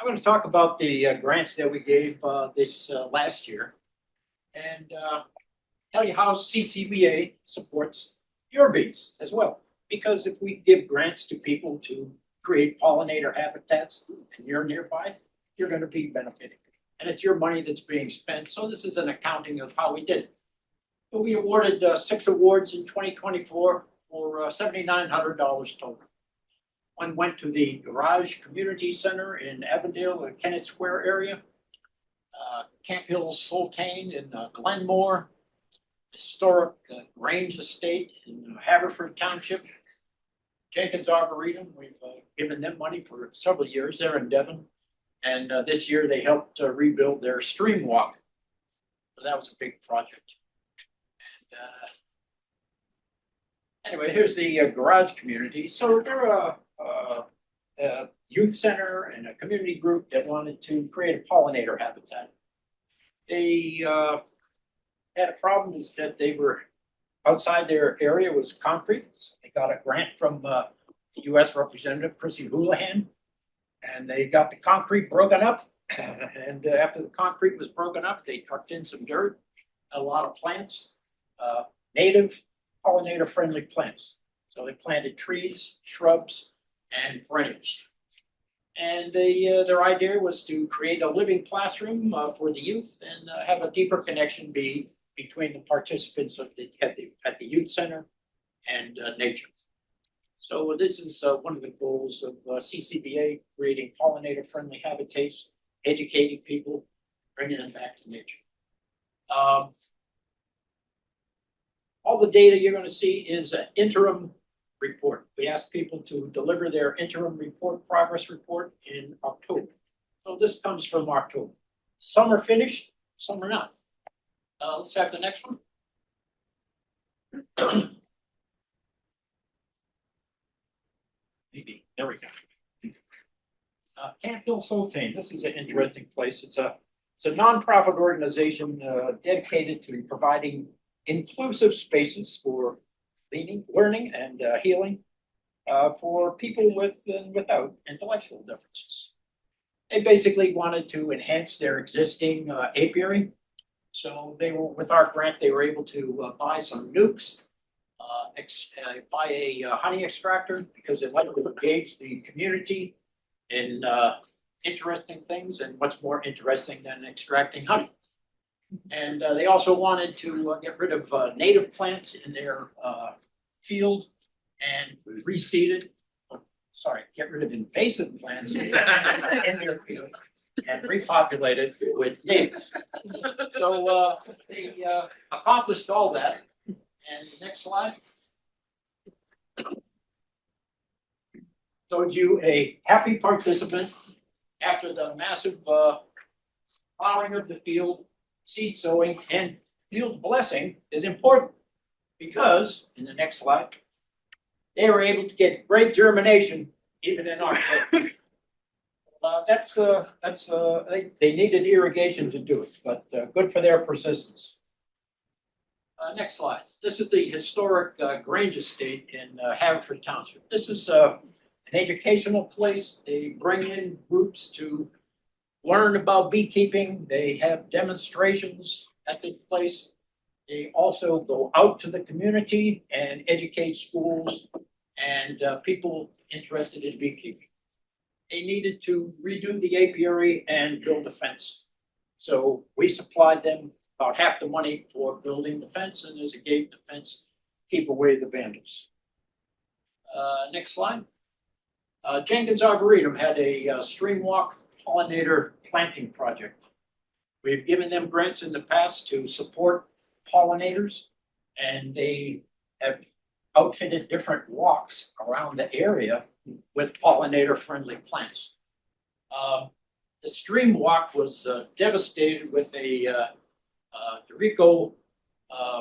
I'm going to talk about the grants that we gave this last year and tell you how CCBA supports your bees as well. Because if we give grants to people to create pollinator habitats and you're nearby, you're going to be benefiting. And it's your money that's being spent. So this is an accounting of how we did it. So we awarded 6 awards in 2024 for $7,900 total. One went to the Garage Community Center in Avondale, the Kennett Square area. Camp Hill Sultane in Glenmore. Historic Grange Estate in Haverford Township. Jenkins Arboretum, we've given them money for several years there in Devon. And this year they helped rebuild their stream walk. So that was a big project. And, anyway, here's the garage community. So they're a youth center and a community group that wanted to create a pollinator habitat. They had a problem is that they were outside their area was concrete. So they got a grant from the U.S. Representative Chrissy Houlihan, and they got the concrete broken up. And after the concrete was broken up, they trucked in some dirt, a lot of plants, native pollinator-friendly plants. So they planted trees, shrubs, and perennials. And their idea was to create a living classroom for the youth and have a deeper connection between the participants at the youth center and nature. So this is one of the goals of CCBA, creating pollinator-friendly habitats, educating people, bringing them back to nature. All the data you're going to see is an interim report. We asked people to deliver their interim report, progress report in October. So this comes from October. Some are finished, some are not. Let's have the next one. Maybe, there we go. Camp Hill Sultane, this is an interesting place. It's a nonprofit organization dedicated to providing inclusive spaces for learning and healing for people with and without intellectual differences. They basically wanted to enhance their existing apiary. So they were, with our grant, they were able to buy some nukes, buy a honey extractor because it likely to engage the community in interesting things, and what's more interesting than extracting honey. And they also wanted to get rid of native plants in their field and reseed it. Get rid of invasive plants in their field and repopulate it with natives. So they accomplished all that. And the next slide showed you a happy participant after the massive plowing of the field. Seed sowing and field blessing is important because, in the next slide, they were able to get great germination even in October. They needed irrigation to do it, but good for their persistence. Next slide. This is the historic Grange Estate in Haverford Township. This is an educational place. They bring in groups to learn about beekeeping. They have demonstrations at this place. They also go out to the community and educate schools and people interested in beekeeping. They needed to redo the apiary and build a fence. So we supplied them about half the money for building the fence, and there's a gate in the fence, keep away the vandals. Next slide. Jenkins Arboretum had a stream walk pollinator planting project. We've given them grants in the past to support pollinators, and they have outfitted different walks around the area with pollinator-friendly plants. The stream walk was devastated with a Dorico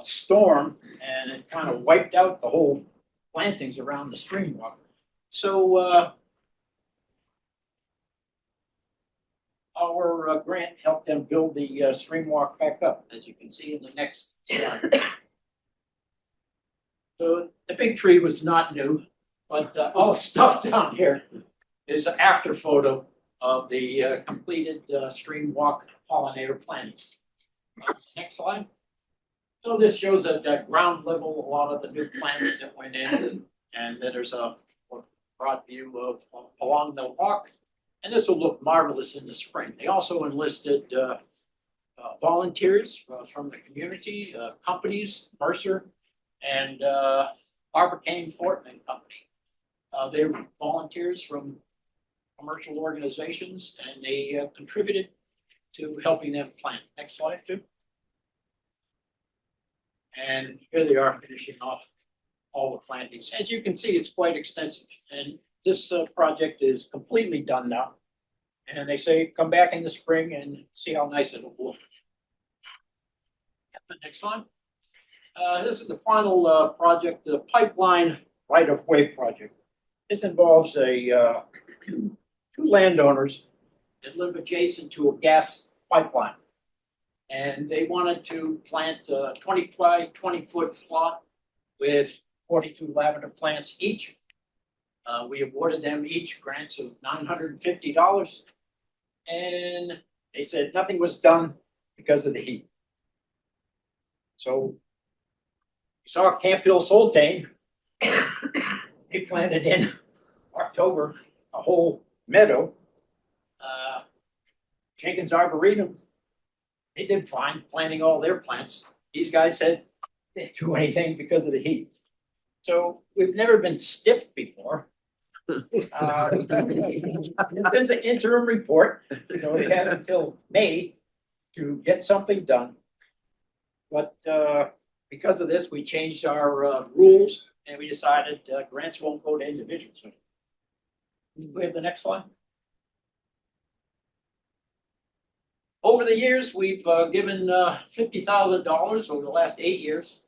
storm, and it kind of wiped out the whole plantings around the stream walk. So our grant helped them build the stream walk back up, as you can see in the next slide. So the big tree was not new, but all the stuff down here is an after photo of the completed stream walk pollinator plants. Next slide. So this shows at that ground level a lot of the new plants that went in, and then there's a broad view of along the walk. And this will look marvelous in the spring. They also enlisted volunteers from the community, companies, Mercer, and Barbicane Fortman Company. They were volunteers from commercial organizations, and they contributed to helping them plant. Next slide, too. And here they are finishing off all the plantings. As you can see, it's quite extensive, and this project is completely done now. And they say come back in the spring and see how nice it'll look. Next slide. This is the final project, the pipeline right-of-way project. This involves two landowners that live adjacent to a gas pipeline. And they wanted to plant a 20 by 20 foot plot with 42 lavender plants each. We awarded them each grants of $950. And they said nothing was done because of the heat. So you saw Camp Hill Soltane. They planted in October a whole meadow. Jenkins Arboretum, they did fine planting all their plants. These guys said they didn't do anything because of the heat. So we've never been stiffed before. There's an interim report. You know, they have until May to get something done. But because of this, we changed our rules, and we decided grants won't go to individuals. We have the next slide. Over the years, we've given $50,000 over the last 8 years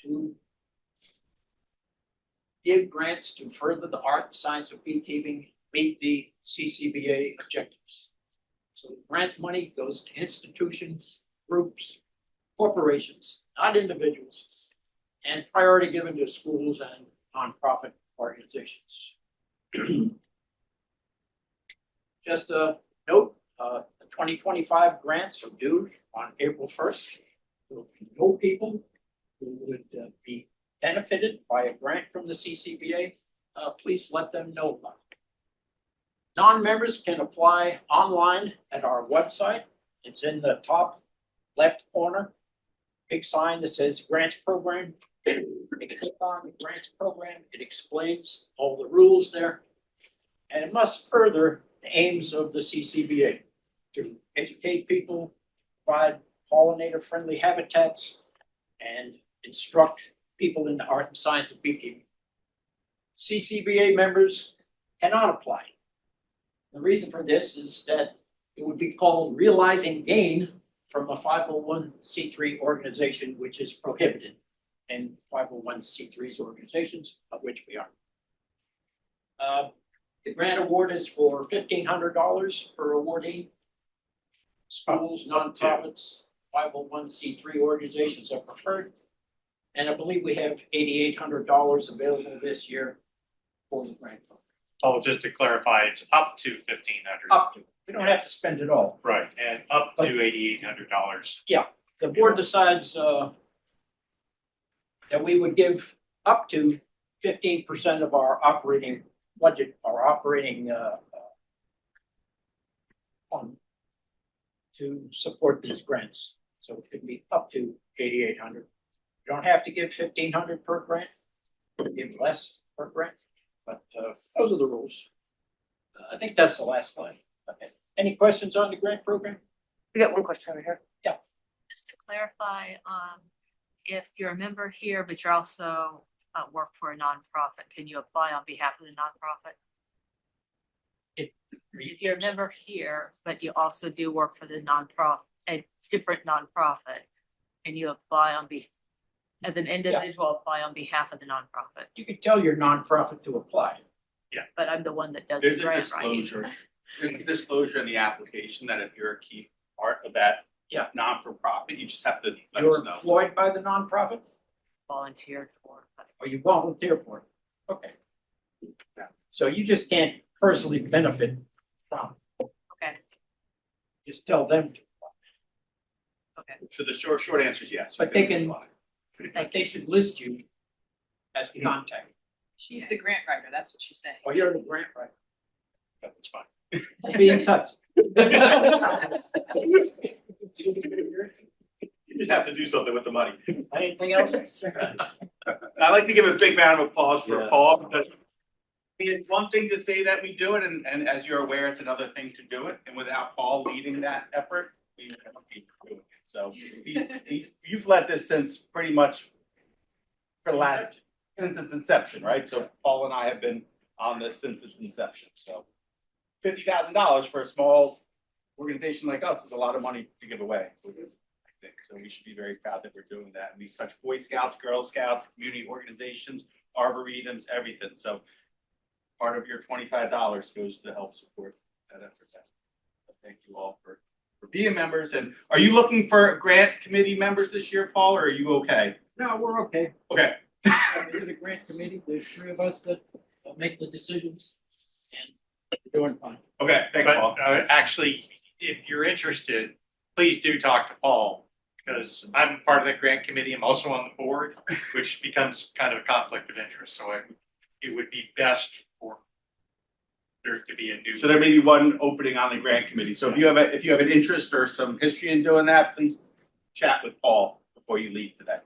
to give grants to further the art and science of beekeeping, meet the CCBA objectives. So grant money goes to institutions, groups, corporations, not individuals, and priority given to schools and nonprofit organizations. Just a note, the 2025 grants are due on April 1st. There will be no people who would be benefited by a grant from the CCBA. Please let them know about it. Non-members can apply online at our website. It's in the top left corner. Big sign that says grants program. They click on the grants program. It explains all the rules there. And it must further the aims of the CCBA to educate people, provide pollinator-friendly habitats, and instruct people in the art and science of beekeeping. CCBA members cannot apply. The reason for this is that it would be called realizing gain from a 501c3 organization, which is prohibited in 501c3's organizations, of which we are. The grant award is for $1,500 per awardee. Schools, nonprofits, 501c3 organizations are preferred. And I believe we have $8,800 available this year for the grant. Oh, just to clarify, it's up to $1,500. Up to. We don't have to spend it all. Right, and up to $8,800. Yeah, the board decides that we would give up to 15% of our operating budget, our operating fund to support these grants. So it could be up to $8,800. You don't have to give $1,500 per grant. Give less per grant, but those are the rules. I think that's the last slide. Okay. Any questions on the grant program? We got one question over here. Yeah. Just to clarify, if you're a member here, but you're also work for a nonprofit, can you apply on behalf of the nonprofit? If you're a member here, but you also do work for the nonprofit, a different nonprofit, can you apply on as an individual, apply on behalf of the nonprofit? You can tell your nonprofit to apply. But I'm the one that does There's the a grant, disclosure. right? There's a disclosure in the application that if you're a key part of that non-for-profit, you just have to let You're us know. employed by the nonprofit Volunteered for. But or you volunteer for it? Okay. So you just can't personally benefit from Just tell them to. So the short answer is yes. But they can- But they should list you as the contact. She's the grant writer, that's what she's saying. Or you're the grant writer. That's fine. I'll be in touch. You just have to do something with the money. Anything else? I'd like to give a big round of applause for Yeah. Paul, because it's one thing to say that we do it, and as you're aware, it's another thing to do it, and without Paul leading that effort, we wouldn't be doing it. So you've led this since pretty much since its inception, right? So Paul and I have been on this since its inception, so $50,000 for a small organization like us is a lot of money to give away. I think so. We should be very proud that we're doing that. And we touch Boy Scouts, Girl Scouts, community organizations, arboretums, everything. So part of your $25 goes to help support that effort. So thank you all for being members. And are you looking for grant committee members this year, Paul, or are you okay? No, we're okay. Okay. We're the grant committee, there's three of us that make the decisions, and we're doing fine. Okay. Thanks, But Paul. actually, if you're interested, please do talk to Paul, because I'm part of that grant committee. I'm also on the board, which becomes kind of a conflict of interest. So it would be best for there to be a new. So there may be one opening on the grant committee. So if you have an interest or some history in doing that, please chat with Paul before you leave today.